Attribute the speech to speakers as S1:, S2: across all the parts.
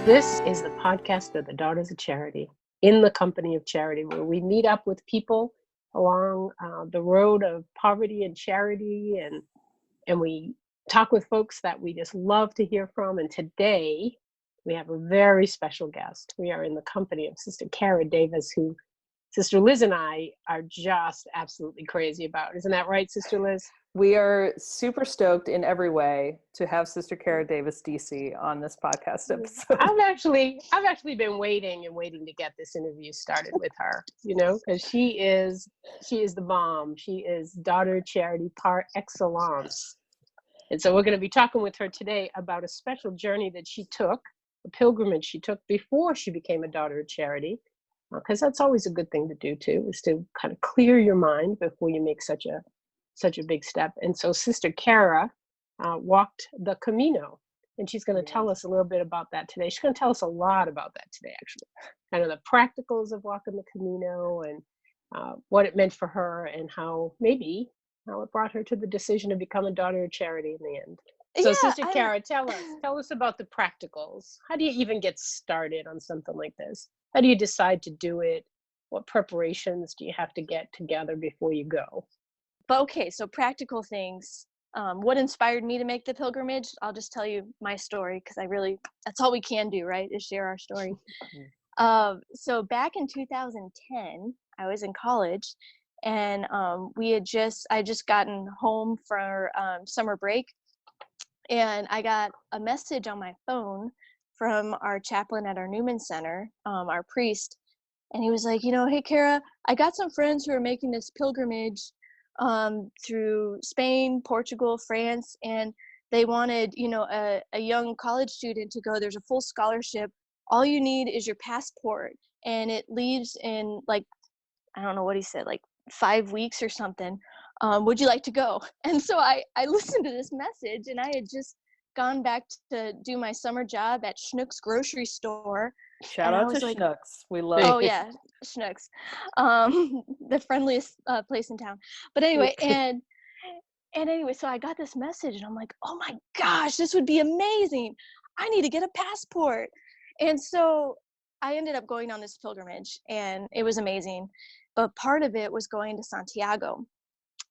S1: This is the podcast of the Daughters of Charity, in the company of charity, where we meet up with people along the road of poverty and charity, and we talk with folks that we just love to hear from. And today we have a very special guest. We are in the company of Sister Kara Davis, who Sister Liz and I are just absolutely crazy about. Isn't that right, Sister Liz?
S2: We are super stoked in every way to have Sister Kara Davis, DC, on this podcast episode.
S1: I've actually been waiting to get this interview started with her, because she is the bomb. She is daughter charity par excellence. And so we're going to be talking with her today about a special journey that she took, a pilgrimage she took before she became a daughter of charity, because that's always a good thing to do too, is to kind of clear your mind before you make such a big step. And so Sister Kara walked the Camino, and she's going to tell us a little bit about that today. She's going to tell us a lot about that today, actually, kind of the practicals of walking the Camino and what it meant for her, and how it brought her to the decision to become a daughter of charity in the end. So Sister Kara, tell us about the practicals. How do you even get started on something like this? How do you decide to do it? What preparations do you have to get together before you go?
S3: But okay, so practical things. What inspired me to make the pilgrimage? I'll just tell you my story, because that's all we can do, right? Is share our story. So back in 2010, I was in college, and I just gotten home for summer break, and I got a message on my phone from our chaplain at our Newman Center, our priest, and he was like, hey, Kara, I got some friends who are making this pilgrimage through Spain, Portugal, France, and they wanted, a young college student to go. There's a full scholarship. All you need is your passport, and it leaves in, like, I don't know what he said, like 5 weeks or something. Would you like to go? And so I listened to this message, and I had just gone back to do my summer job at Schnucks grocery store.
S2: Shout out to Schnucks. We love it.
S3: Oh yeah, Schnucks. The friendliest place in town. But anyway, and anyway, so I got this message, and I'm like, oh my gosh, this would be amazing. I need to get a passport. And so I ended up going on this pilgrimage, and it was amazing. But part of it was going to Santiago.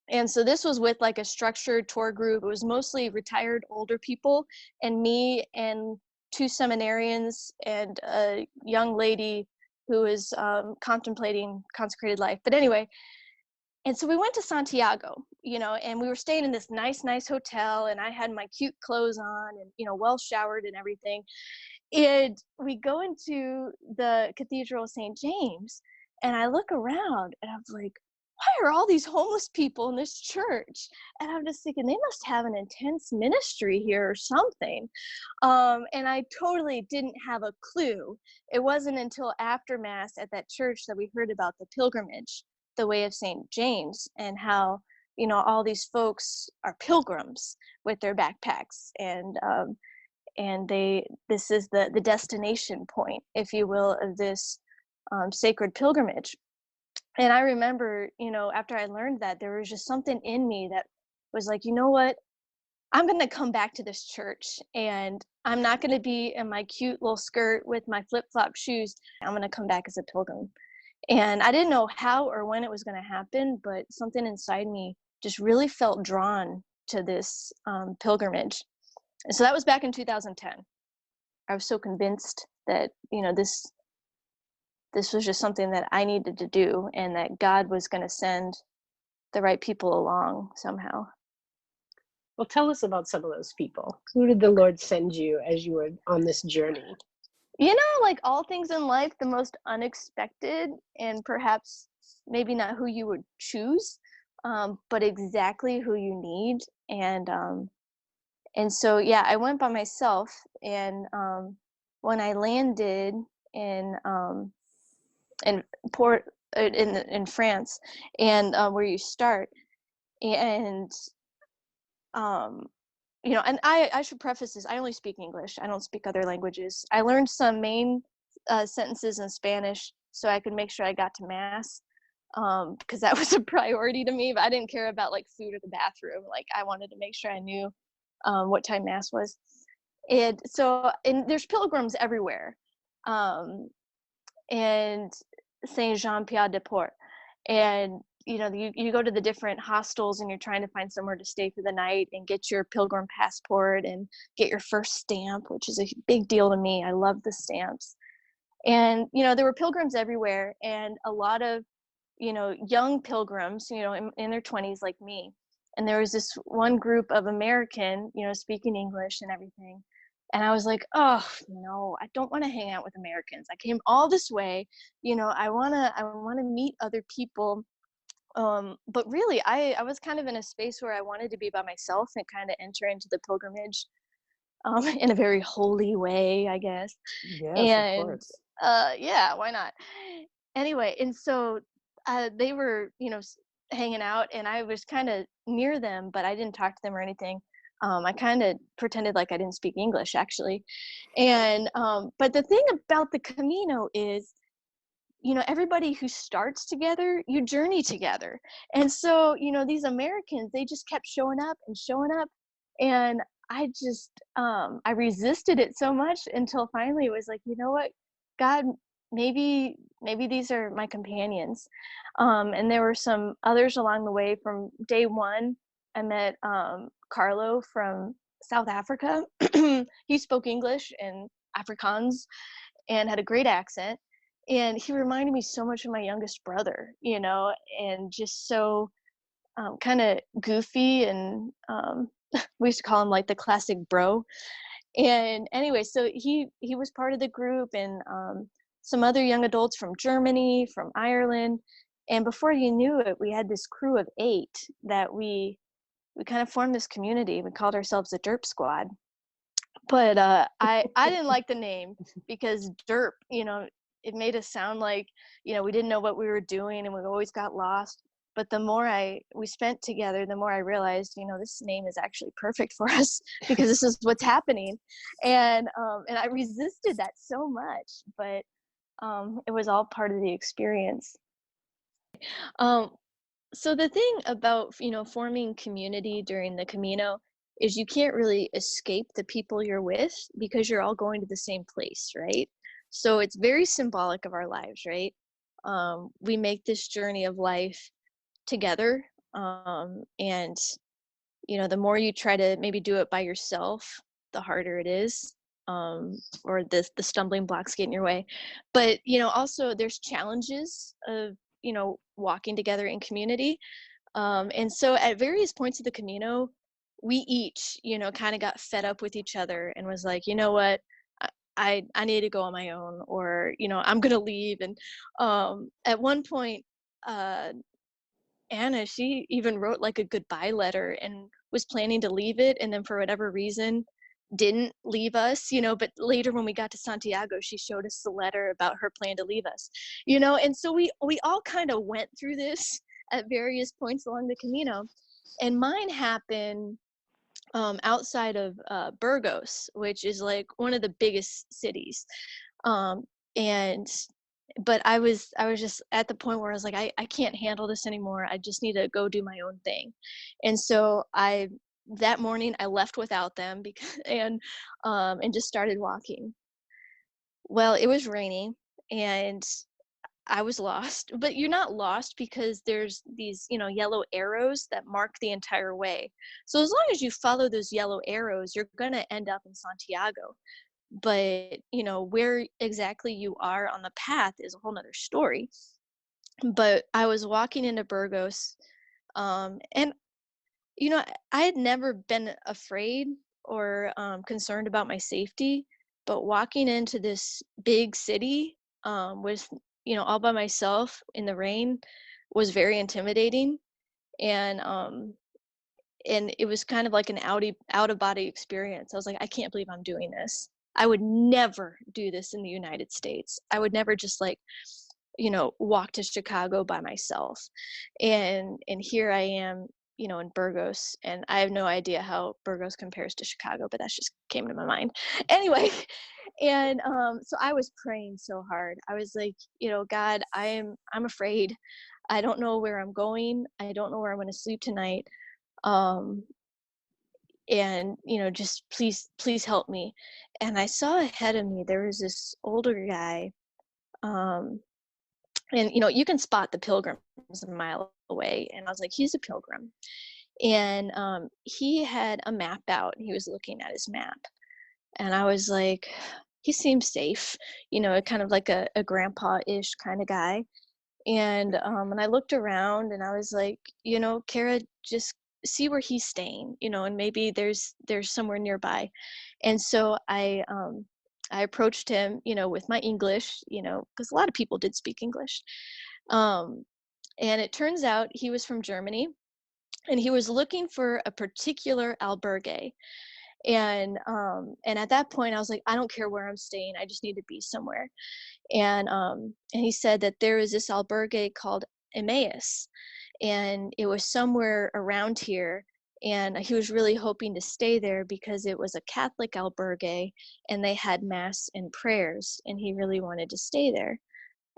S3: And so this was with like a structured tour group. It was mostly retired older people, and me and 2 seminarians and a young lady who is contemplating consecrated life. But anyway, and so we went to Santiago, and we were staying in this nice hotel, and I had my cute clothes on and, well showered and everything. And we go into the Cathedral of St. James, and I look around, and I was like, why are all these homeless people in this church? And I'm just thinking, they must have an intense ministry here or something. And I totally didn't have a clue. It wasn't until after Mass at that church that we heard about the pilgrimage, the Way of St. James, and how, all these folks are pilgrims with their backpacks. And this is the destination point, if you will, of this sacred pilgrimage. And I remember, after I learned that, there was just something in me that was like, you know what? I'm going to come back to this church, and I'm not going to be in my cute little skirt with my flip-flop shoes. I'm going to come back as a pilgrim. And I didn't know how or when it was going to happen, but something inside me just really felt drawn to this pilgrimage. And so that was back in 2010. I was so convinced that, this was just something that I needed to do, and that God was going to send the right people along somehow.
S1: Well, tell us about some of those people. Who did the Lord send you as you were on this journey?
S3: Like all things in life, the most unexpected, and perhaps maybe not who you would choose, but exactly who you need. And so, yeah, I went by myself, and when I landed in France, and where you start, and and I should preface this, I only speak English. I don't speak other languages. I learned some main sentences in Spanish so I could make sure I got to Mass, because that was a priority to me. But I didn't care about like food or the bathroom. Like, I wanted to make sure I knew what time Mass was. And so, and there's pilgrims everywhere. Um, and Saint Jean Pied de Port. And you go to the different hostels and you're trying to find somewhere to stay for the night and get your pilgrim passport and get your first stamp, which is a big deal to me. I love the stamps. And there were pilgrims everywhere, and a lot of young pilgrims, in their 20s like me. And there was this one group of American, speaking English and everything. And I was like, oh no, I don't want to hang out with Americans. I came all this way, I wanna meet other people. But really, I was kind of in a space where I wanted to be by myself and kind of enter into the pilgrimage in a very holy way, I guess.
S2: Yes, of
S3: And
S2: course.
S3: yeah, why not? Anyway, and so they were, hanging out, and I was kind of near them, but I didn't talk to them or anything. I kind of pretended like I didn't speak English, actually. And but the thing about the Camino is, everybody who starts together, you journey together. And so, these Americans, they just kept showing up and showing up. And I just, I resisted it so much until finally it was like, you know what, God, maybe these are my companions. And there were some others along the way. From day one, I met Carlo from South Africa. He spoke English and Afrikaans and had a great accent. And he reminded me so much of my youngest brother, and just so kind of goofy. And we used to call him like the classic bro. And anyway, so he was part of the group, and some other young adults from Germany, from Ireland. And before you knew it, we had this crew of 8 that we kind of formed this community. We called ourselves the Derp Squad. But I didn't like the name because derp, it made us sound like, we didn't know what we were doing and we always got lost. But the more we spent together, the more I realized, this name is actually perfect for us because this is what's happening. And I resisted that so much, but it was all part of the experience. Um, so the thing about, forming community during the Camino is you can't really escape the people you're with because you're all going to the same place, right? So it's very symbolic of our lives, right? We make this journey of life together. And the more you try to maybe do it by yourself, the harder it is. Or the stumbling blocks get in your way. But also there's challenges of walking together in community. And so at various points of the Camino, we each, kind of got fed up with each other and was like, you know what, I need to go on my own, or, I'm going to leave. And at one point, Anna, she even wrote like a goodbye letter and was planning to leave it. And then for whatever reason, didn't leave us, but later when we got to Santiago, she showed us the letter about her plan to leave us, and so we all kind of went through this at various points along the Camino. And mine happened outside of Burgos, which is like one of the biggest cities. Um, and but I was just at the point where I was like, I can't handle this anymore. I just need to go do my own thing. And so that morning I left without them because and just started walking. Well, it was raining and I was lost, but you're not lost because there's these, yellow arrows that mark the entire way. So as long as you follow those yellow arrows, you're going to end up in Santiago. But, where exactly you are on the path is a whole nother story. But I was walking into Burgos, and, I had never been afraid or concerned about my safety, but walking into this big city with, all by myself in the rain was very intimidating. And and it was kind of like an out of body experience. I was like, I can't believe I'm doing this. I would never do this in the United States. I would never just like, walk to Chicago by myself. And here I am, in Burgos, and I have no idea how Burgos compares to Chicago, but that just came to my mind. Anyway, and so I was praying so hard. I was like, God, I'm afraid. I don't know where I'm going. I don't know where I'm going to sleep tonight. Um, and, just please help me. And I saw ahead of me, there was this older guy. um and you can spot the pilgrims a mile away, and I was like, he's a pilgrim. And he had a map out, and he was looking at his map, and I was like, he seems safe, kind of like a grandpa-ish kind of guy. And I looked around, and I was like, Kara, just see where he's staying, and maybe there's somewhere nearby. And so I approached him, with my English, because a lot of people did speak English. um and it turns out he was from Germany, and he was looking for a particular albergue. And at that point I was like, I don't care where I'm staying, I just need to be somewhere. And he said that there was this albergue called Emmaus, and it was somewhere around here. And he was really hoping to stay there because it was a Catholic albergue, and they had mass and prayers, and he really wanted to stay there.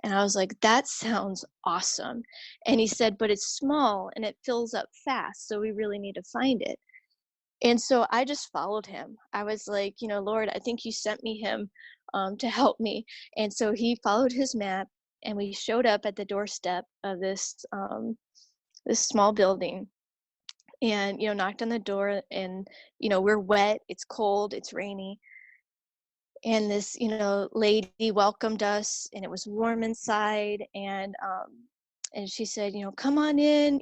S3: And I was like, that sounds awesome. And he said, but it's small and it fills up fast, so we really need to find it. And so I just followed him. I was like, Lord, I think you sent me him to help me. And so he followed his map, and we showed up at the doorstep of this small building, and knocked on the door. And we're wet, it's cold, it's rainy. And this lady welcomed us, and it was warm inside. And she said, come on in,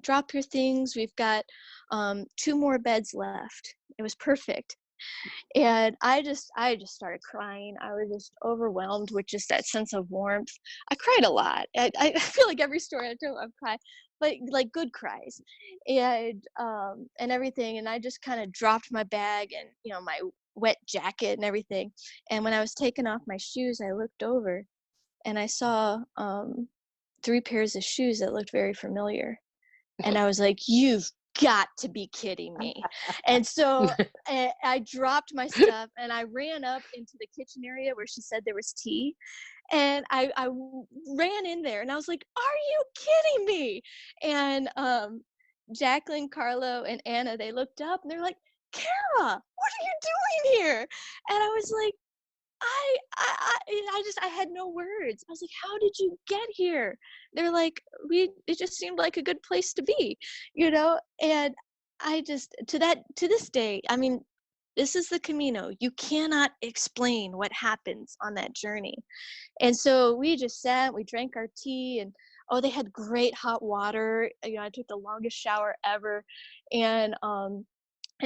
S3: drop your things, we've got 2 more beds left. It was perfect. And I just started crying. I was just overwhelmed with just that sense of warmth. I cried a lot. I feel like every story I tell, I've cried, but like good cries. And everything. And I just kind of dropped my bag and my wet jacket and everything. And when I was taking off my shoes, I looked over, and I saw 3 pairs of shoes that looked very familiar. And I was like, you've got to be kidding me. And so I dropped my stuff, and I ran up into the kitchen area where she said there was tea. And I ran in there, and I was like, are you kidding me? And Jacqueline, Carlo, and Anna, they looked up, and they're like, Kara, what are you doing here? And I was like, I had no words. I was like, how did you get here? They're like, it just seemed like a good place to be, and I just, to this day, I mean, this is the Camino. You cannot explain what happens on that journey. And so we just sat, we drank our tea, and they had great hot water. I took the longest shower ever. And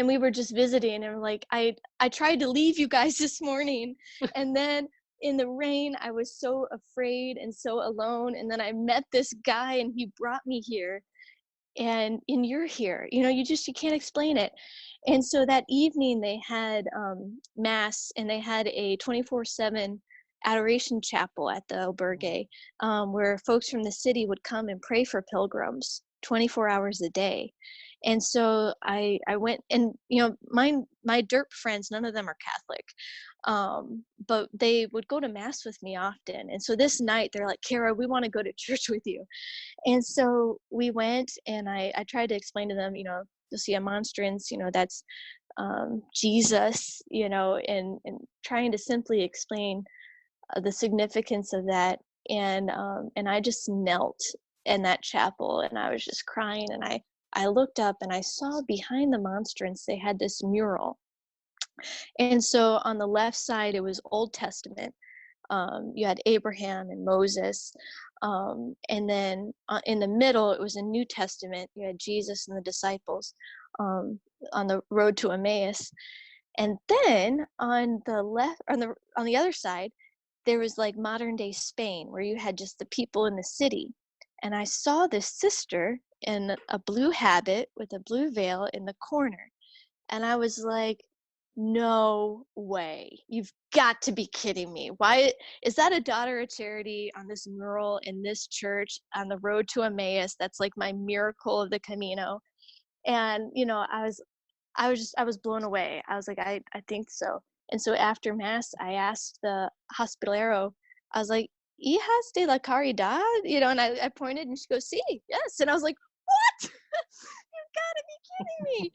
S3: we were just visiting, and like, I tried to leave you guys this morning, and then in the rain I was so afraid and so alone, and then I met this guy, and he brought me here, and you're here. You can't explain it. And so that evening they had mass, and they had a 24/7 adoration chapel at the albergue, where folks from the city would come and pray for pilgrims 24 hours a day. And so I went, and my derp friends, none of them are Catholic, but they would go to mass with me often. And so this night they're like, Kara, we want to go to church with you. And so we went, and I tried to explain to them, you'll see a monstrance, that's Jesus, and trying to simply explain the significance of that. And I just knelt in that chapel, and I was just crying. And I looked up, and I saw behind the monstrance they had this mural. And so on the left side it was Old Testament. You had Abraham and Moses, and then in the middle it was a New Testament. You had Jesus and the disciples on the road to Emmaus. And then on the left, on the other side, there was like modern day Spain, where you had just the people in the city. And I saw this sister in a blue habit with a blue veil in the corner. And I was like, no way. You've got to be kidding me. Why is that a daughter of charity on this mural in this church on the road to Emmaus? That's like my miracle of the Camino. And, I was blown away. I was like, I think so. And so after mass, I asked the hospitalero, I was like, Hijas de la Caridad, and I pointed, and she goes, sí, yes. And I was like, what? You've got to be kidding me.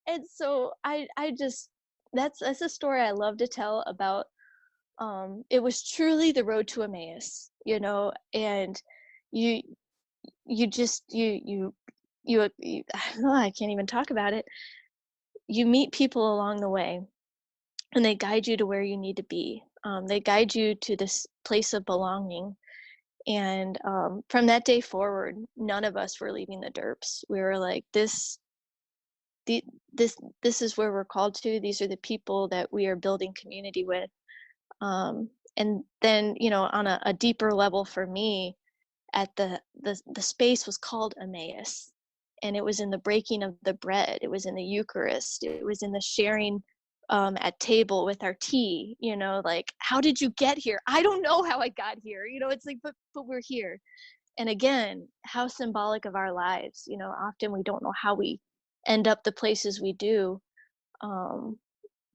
S3: And so I just, that's a story I love to tell about. It was truly the road to Emmaus, and you you just you I can't even talk about it. You meet people along the way, and they guide you to where you need to be. They guide you to this place of belonging. And from that day forward, none of us were leaving the derps. We were like, the, this is where we're called to. These are the people that we are building community with. And then, on a deeper level for me, at the space was called Emmaus, and it was in the breaking of the bread, it was in the Eucharist, it was in the sharing at table with our tea. Like, how did you get here? I don't know how I got here. It's like, but we're here. And again, how symbolic of our lives. Often we don't know how we end up the places we do, um,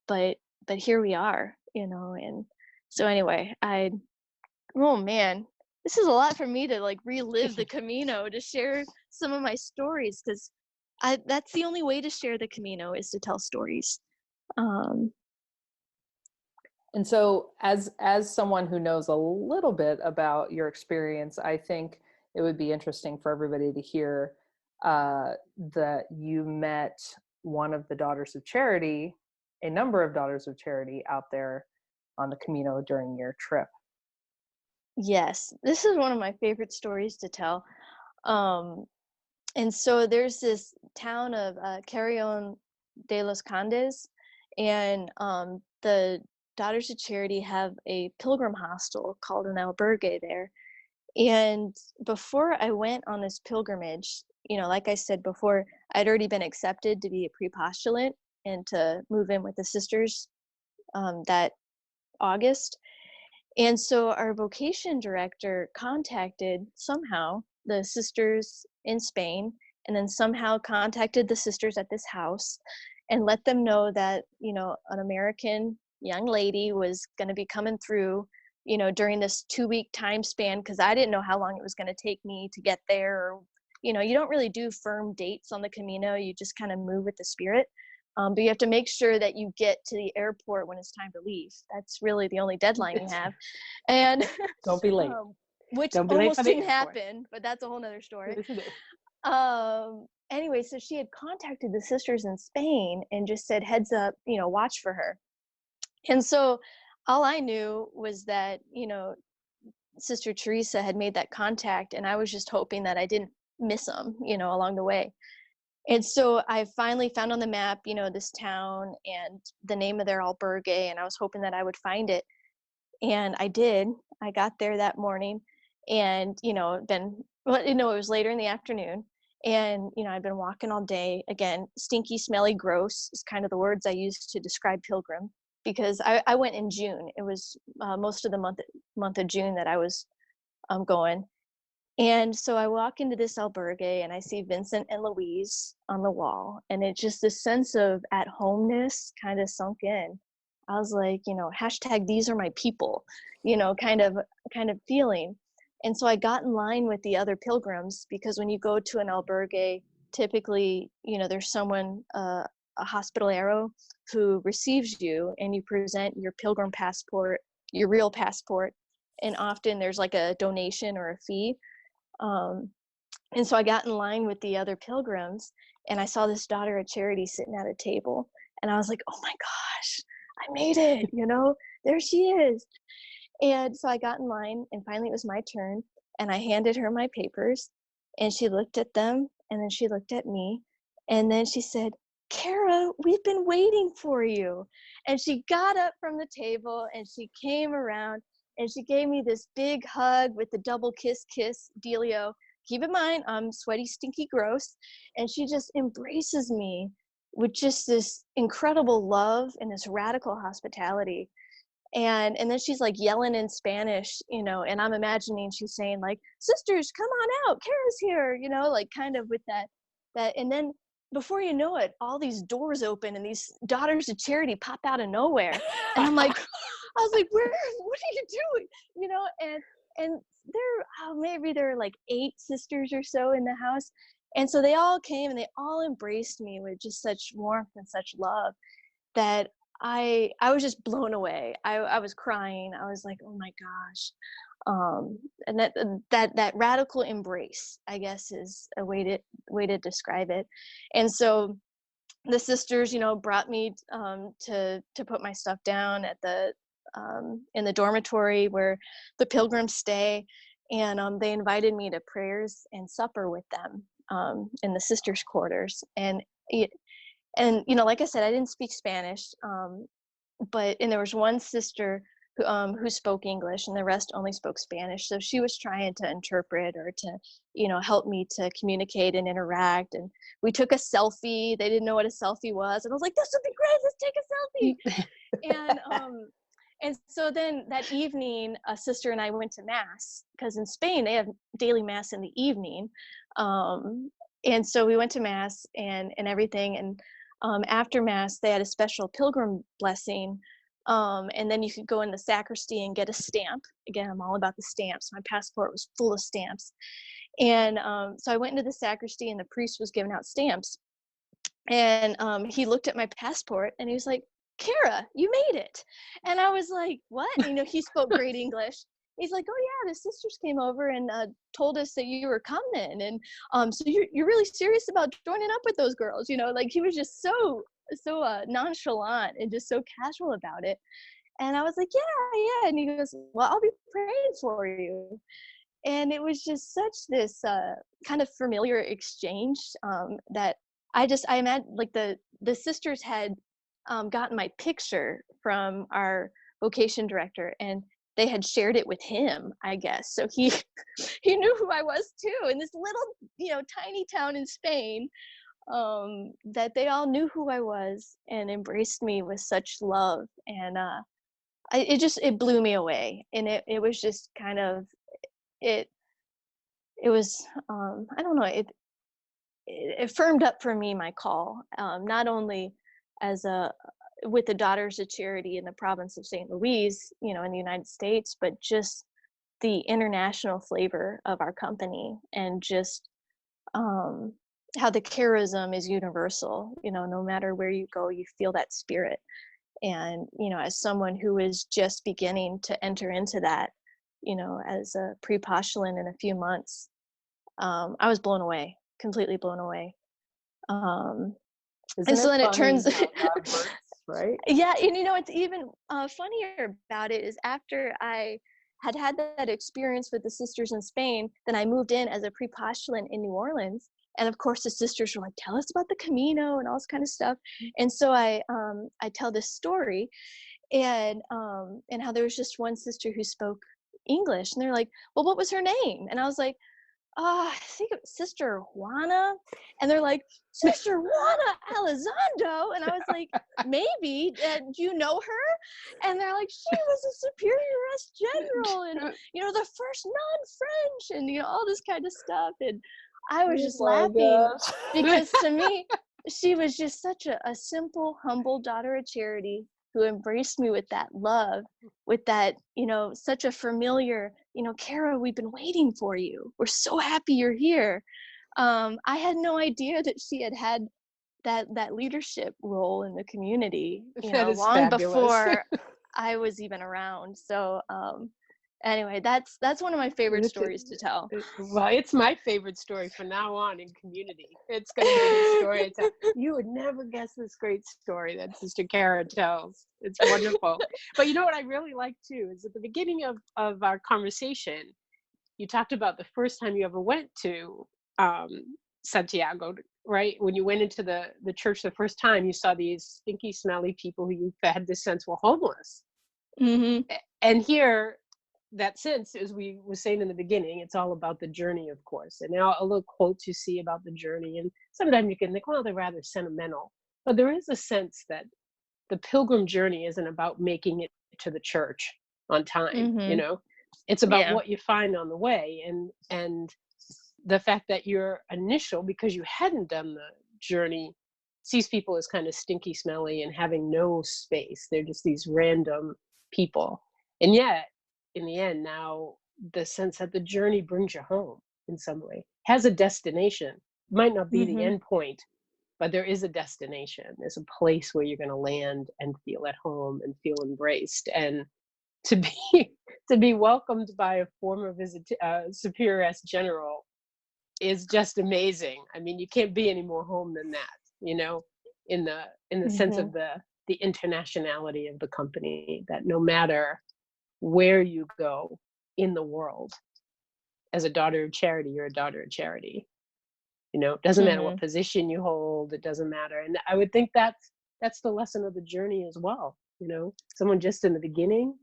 S3: but here we are. And so anyway, oh man, this is a lot for me to like relive the Camino, to share some of my stories, because that's the only way to share the Camino, is to tell stories.
S2: And so as someone who knows a little bit about your experience, I think it would be interesting for everybody to hear that you met one of the Daughters of Charity, a number of Daughters of Charity out there on the Camino during your trip.
S3: Yes, this is one of my favorite stories to tell. And so there's this town of Carrion de los Condes, and the Daughters of Charity have a pilgrim hostel called an albergue there. And before I went on this pilgrimage, like I said before, I'd already been accepted to be a pre-postulant and to move in with the sisters that August. And so our vocation director contacted somehow the sisters in Spain, and then somehow contacted the sisters at this house and let them know that, an American young lady was going to be coming through, during this 2-week time span, because I didn't know how long it was going to take me to get there. Or, you don't really do firm dates on the Camino. You just kind of move with the Spirit. But you have to make sure that you get to the airport when it's time to leave. That's really the only deadline you have. And
S2: Don't be late.
S3: Which
S1: Don't be late
S3: almost
S1: for the
S3: didn't
S1: airport.
S3: happen, but that's a whole nother story.
S1: Yes, it is.
S3: Anyway, so she had contacted the sisters in Spain and just said, heads up, watch for her. And so all I knew was that, Sister Teresa had made that contact, and I was just hoping that I didn't miss them, along the way. And so I finally found on the map, this town and the name of their albergue, and I was hoping that I would find it. And I did. I got there that morning, and, it was later in the afternoon, and, I'd been walking all day. Again, stinky, smelly, gross is kind of the words I used to describe pilgrim, because I went in June. It was most of the month of June that I was going. And so I walk into this albergue and I see Vincent and Louise on the wall, and it just, this sense of at homeness kind of sunk in. I was like, hashtag these are my people, kind of feeling. And so I got in line with the other pilgrims, because when you go to an albergue, typically, there's someone, a hospitalero, who receives you, and you present your pilgrim passport, your real passport, and often there's like a donation or a fee. And so I got in line with the other pilgrims, and I saw this Daughter of Charity sitting at a table, and I was like, oh my gosh, I made it, there she is. And so I got in line, and finally it was my turn, and I handed her my papers, and she looked at them, and then she looked at me, and then she said, Kara, we've been waiting for you. And she got up from the table, and she came around, and she gave me this big hug with the double kiss dealio. Keep in mind, I'm sweaty, stinky, gross. And she just embraces me with just this incredible love and this radical hospitality. And then she's like yelling in Spanish, and I'm imagining she's saying like, sisters, come on out, Kara's here, like kind of with that. And then before you know it, all these doors open and these Daughters of Charity pop out of nowhere. And I'm like, I was like, what are you doing? And there, maybe there are like 8 sisters or so in the house. And so they all came and they all embraced me with just such warmth and such love that I was just blown away. I was crying. I was like, oh my gosh. And that radical embrace, I guess, is a way to describe it. And so the sisters, brought me to put my stuff down at the in the dormitory where the pilgrims stay, and they invited me to prayers and supper with them in the sisters' quarters. And like I said, I didn't speak Spanish, and there was one sister who spoke English, and the rest only spoke Spanish. So she was trying to interpret or to, help me to communicate and interact. And we took a selfie. They didn't know what a selfie was, and I was like, "This would be great. Let's take a selfie." And so then that evening, a sister and I went to mass, because in Spain they have daily mass in the evening. And so we went to mass and everything. And after mass, they had a special pilgrim blessing. And then you could go in the sacristy and get a stamp. Again, I'm all about the stamps. My passport was full of stamps. And so I went into the sacristy, and the priest was giving out stamps. And he looked at my passport and he was like, "Kara, you made it." And I was like, "What?" He spoke great English. He's like, "Oh yeah, the sisters came over and told us that you were coming, and so you're really serious about joining up with those girls." Like he was just so nonchalant and just so casual about it. And I was like, yeah. And he goes, "Well, I'll be praying for you." And it was just such this kind of familiar exchange that I imagine, like the sisters had gotten my picture from our vocation director, and they had shared it with him, I guess. So he knew who I was too, in this little, tiny town in Spain, that they all knew who I was and embraced me with such love. And it blew me away. And it was just kind of, it was, I don't know, it firmed up for me my call, not only as with the Daughters of Charity in the province of St. Louis, in the United States, but just the international flavor of our company, and just how the charism is universal. No matter where you go, you feel that spirit. And as someone who is just beginning to enter into that, as a pre-postulant in a few months, I was blown away, completely blown away.
S2: Isn't
S3: and so
S2: it
S3: then it turns
S2: funny how God works, right?
S3: Yeah, and it's even funnier about it is, after I had that experience with the sisters in Spain, then I moved in as a pre-postulant in New Orleans. And of course the sisters were like, "Tell us about the Camino," and all this kind of stuff. And so I tell this story, and how there was just one sister who spoke English, and they're like, "Well, what was her name?" And I was like, I think it was Sister Juana. And they're like, "Sister Juana Elizondo?" And I was like, "Maybe. Do you know her?" And they're like, "She was a superioress general, and the first non-French, and all this kind of stuff." And I was just laughing, because to me, she was just such a simple, humble daughter of charity who embraced me with that love, with that, such a familiar, "Kara, we've been waiting for you. We're so happy you're here." I had no idea that she had that leadership role in the community, long
S1: fabulous.
S3: Before I was even around. So anyway, that's one of my favorite stories to tell.
S1: Well, it's my favorite story from now on in community. It's going to be the story I tell. You would never guess this great story that Sister Kara tells. It's wonderful. But what I really like too is at the beginning of our conversation, you talked about the first time you ever went to Santiago, right? When you went into the church the first time, you saw these stinky, smelly people who you had the sense were homeless.
S3: Mm-hmm.
S1: And here, that sense, as we were saying in the beginning, it's all about the journey, of course. And now a little quotes you see about the journey, and sometimes you can think, well, they're rather sentimental. But there is a sense that the pilgrim journey isn't about making it to the church on time.
S3: Mm-hmm.
S1: It's about
S3: Yeah.
S1: what you find on the way, and the fact that your initial, because you hadn't done the journey, sees people as kind of stinky, smelly, and having no space. They're just these random people. And yet, in the end, now the sense that the journey brings you home in some way, has a destination, might not be the
S3: Mm-hmm.
S1: end point, but there is a destination. There's a place where you're going to land and feel at home and feel embraced. And to be to be welcomed by a former superior as general is just amazing. I mean, you can't be any more home than that, you know, in the sense
S3: Mm-hmm.
S1: of the internationality of the company, that no matter where you go in the world, as a daughter of charity, you're a daughter of charity. You know, it doesn't matter
S3: Mm-hmm.
S1: what position you hold, it doesn't matter. And I would think that's the lesson of the journey as well. You know, someone just in the beginning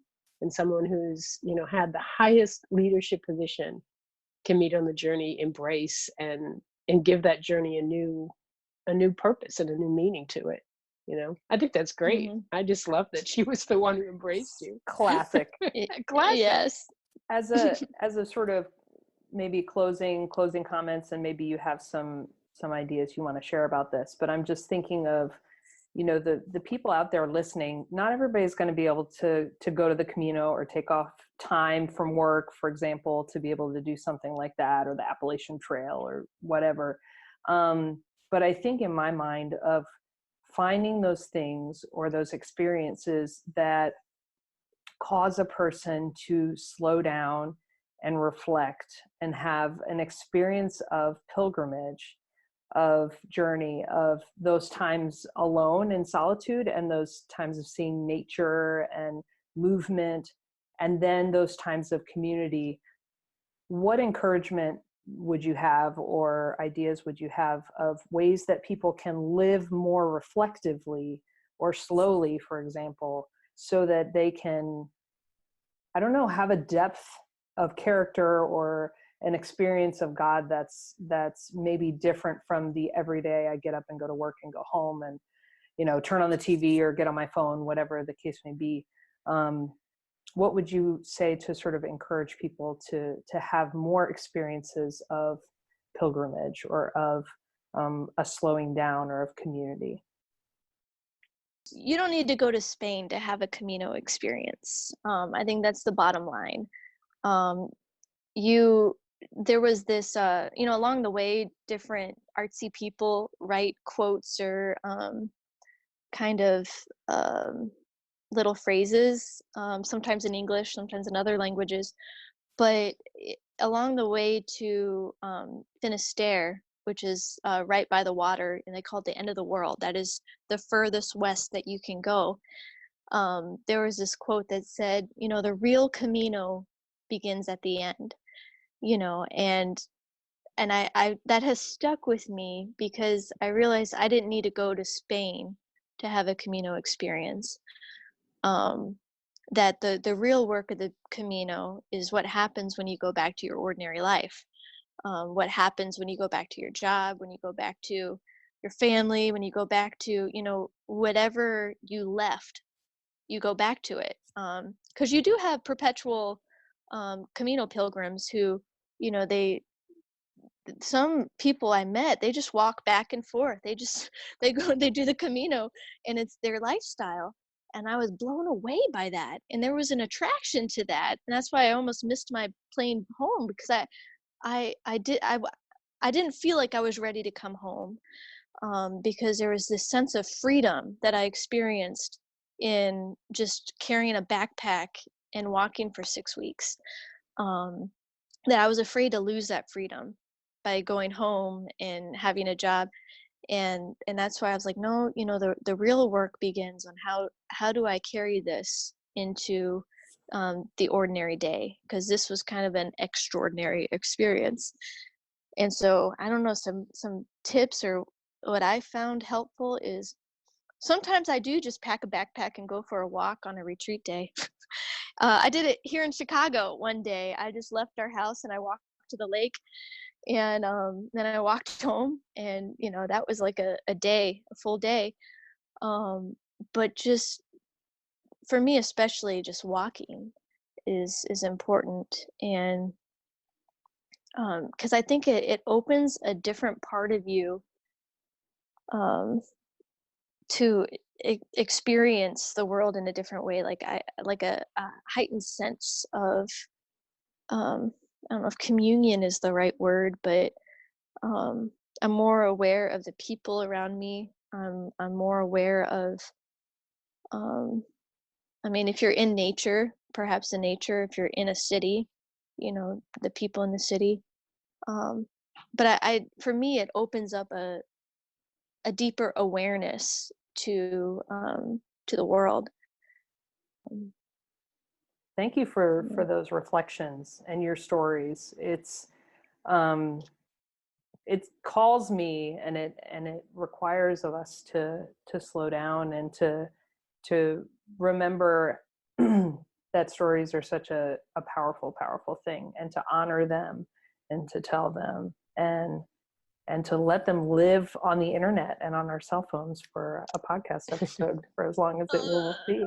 S1: and someone who's, you know, had the highest leadership position can meet on the journey, embrace and give that journey a new purpose and a new meaning to it. You know, I think that's great.
S3: Mm-hmm.
S1: I just love that she was the one who embraced you.
S2: Classic.
S1: Classic.
S3: Yes.
S2: As a sort of maybe closing comments, and maybe you have some ideas you want to share about this, but I'm just thinking of, you know, the people out there listening. Not everybody's going to be able to go to the Camino or take off time from work, for example, to be able to do something like that, or the Appalachian Trail or whatever. But I think in my mind of finding those things or those experiences that cause a person to slow down and reflect and have an experience of pilgrimage, of journey, of those times alone in solitude, and those times of seeing nature and movement, and then those times of community. What encouragement would you have, or ideas would you have, of ways that people can live more reflectively or slowly, for example, so that they can, I don't know, have a depth of character or an experience of God that's maybe different from the everyday I get up and go to work and go home and, you know, turn on the TV or get on my phone, whatever the case may be. What would you say to sort of encourage people to have more experiences of pilgrimage or of a slowing down or of community?
S3: You don't need to go to Spain to have a Camino experience. I think that's the bottom line. Um, you There was this, you know, along the way, different artsy people write quotes or kind of um, little phrases, sometimes in English, sometimes in other languages. But along the way to Finisterre, which is right by the water, and they call it the end of the world. That is the furthest west that you can go. There was this quote that said, you know, the real Camino begins at the end. You know, and I that has stuck with me because I realized I didn't need to go to Spain to have a Camino experience. Um, that the real work of the Camino is what happens when you go back to your ordinary life. What happens when you go back to your job, when you go back to your family, when you go back to, you know, whatever you left, you go back to it. Because you do have perpetual Camino pilgrims who, you know, some people I met, they just walk back and forth. They just they go, they do the Camino, and it's their lifestyle. And I was blown away by that. And there was an attraction to that. And that's why I almost missed my plane home, because I didn't feel like I was ready to come home, because there was this sense of freedom that I experienced in just carrying a backpack and walking for 6 weeks. Um, that I was afraid to lose that freedom by going home and having a job. And that's why I was like, no, you know, the real work begins on how do I carry this into the ordinary day, because this was kind of an extraordinary experience. And so I don't know, some tips or what I found helpful is sometimes I do just pack a backpack and go for a walk on a retreat day. I did it here in Chicago one day. I just left our house and I walked to the lake, and then I walked home, and you know, that was like a day, a full day. But just for me, especially, just walking is important. And because I think it opens a different part of you, um, to experience the world in a different way, like a heightened sense of, um, I don't know if communion is the right word, but I'm more aware of the people around me. I'm more aware of, I mean, if you're in nature, perhaps the nature, if you're in a city, the people in the city. But for me, it opens up a deeper awareness to the world.
S2: Thank you for those reflections and your stories. It calls me, and it requires of us to slow down and to remember that stories are such a powerful thing, and to honor them and to tell them and to let them live on the internet and on our cell phones for a podcast episode for as long as it will be.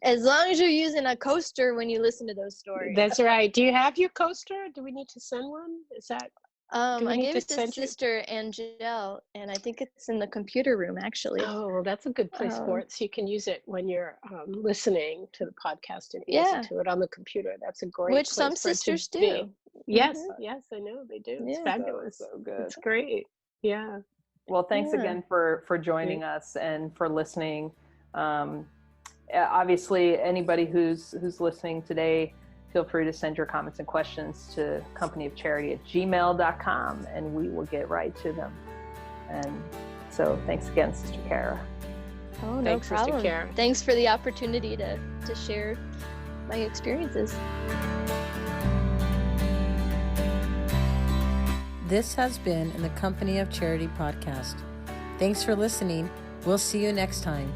S3: As long as you're using a coaster when you listen to those stories.
S1: That's right. Do you have your coaster? Do we need to send one? Is that?
S3: I gave it to Sister Angel, and I think it's in the computer room, actually.
S1: Oh, well, that's a good place for it. So you can use it when you're listening to the podcast and listen to it on the computer. That's a great
S3: Which
S1: place
S3: some
S1: for
S3: sisters
S1: it to
S3: do.
S1: be. Yes, yes, I know they do. It's fabulous.
S2: So good.
S1: It's great. Yeah.
S2: Well, thanks again for joining us and for listening. Obviously, anybody who's listening today, feel free to send your comments and questions to companyofcharity@gmail.com, and we will get right to them. And so thanks again, Sister Kara.
S3: Oh, no
S1: Thanks,
S3: problem.
S1: Sister Kara.
S3: Thanks for the opportunity to share my experiences.
S4: This has been in the Company of Charity podcast. Thanks for listening. We'll see you next time.